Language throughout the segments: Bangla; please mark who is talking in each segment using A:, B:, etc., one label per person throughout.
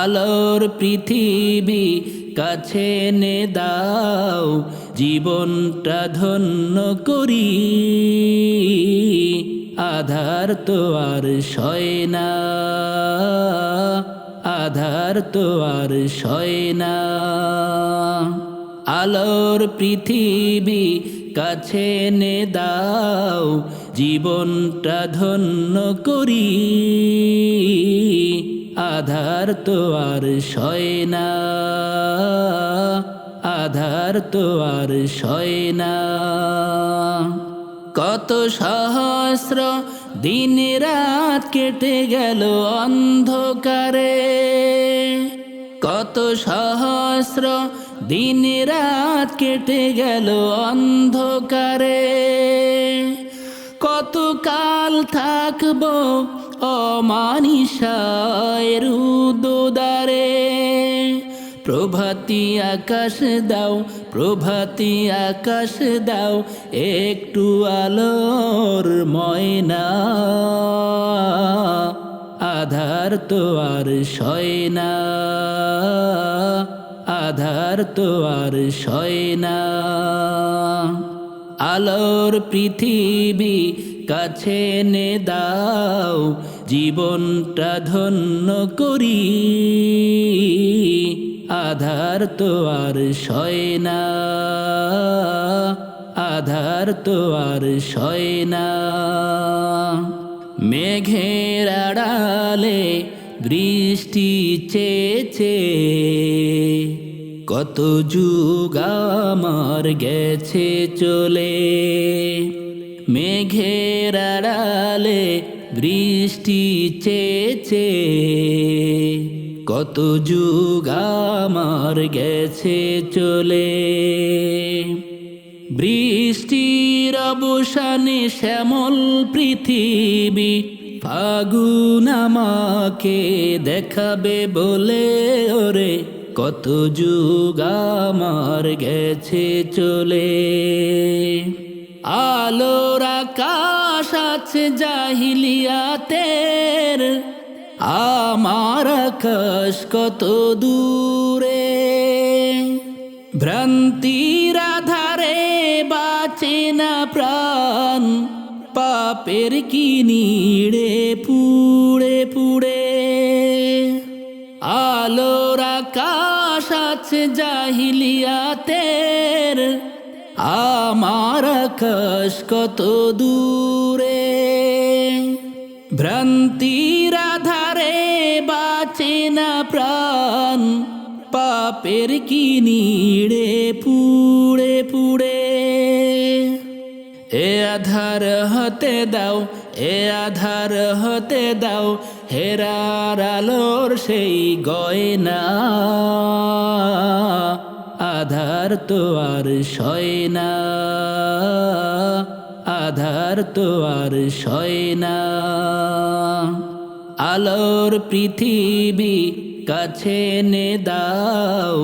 A: আলোর পৃথিবী কাছে এনে দাও, জীবনটা ধন্য করি। আধার তো আর সয় না, আধার তো আর সয় না। আলোর পৃথিবী কাছে এনে দাও, জীবনটা ধন্য করি। আধার তো আর সয় না, আধার তো আর সয় না। কত সহস্র দিন রাত কেটে গেল অন্ধকারে, কত সহস্র দিন রাত কেটে গেল অন্ধকারে। কত কাল থাকবো অমানিসার উদুদারে। প্রভাতী আকাশ দাও, প্রভাতী আকাশ দাও, একটু আলোর ময়না। আধার তো আর সয় না, আধার তো আর সয় না। আলোর পৃথিবী কাছে এনে দাও, জীবনটা ধন্য করি। আধার তো আর সয় না, আধার তো আর সয় না। মেঘের আড়ালে বৃষ্টি চেয়েছে, কত যুগ আমার গেছে চলে। মেঘের আড়ালে বৃষ্টি চেয়েছে, কত যুগ আমার গেছে চলে। বৃষ্টির অবসানে শ্যামল পৃথিবী ফাগুন আমাকে দেখাবে বলে, ওরে কত যুগ আমার গেছে চলে। আলোর আকাশ আছে জাহিলিয়াতের, আমার আকাশ কত দূরে। ভ্রান্তির আধারে বাঁচে না প্রাণ, পাপের কি নিড়ে পুড়ে পুড়ে। আলোর আকাশ আছে জাহিলিয়াতের, আমার আকাশ কত দূরে। ভ্রান্তির আধারে বাঁচে না প্রাণ, পাপের কি নিড়ে পুড়ে পুড়ে। এ আধার হতে দাও, এ আধার হতে দাও, হেরার আলোর সেই গয়না। আধার তো আর সয় না, আধার তো আর সয় না। আলোর পৃথিবী কাছে এনে দাও,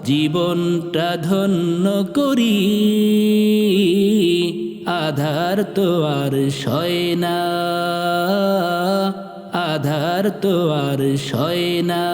A: জীবনটা ধন্য করি। আধার তো আর সয় না, আধার তো আর সয় না।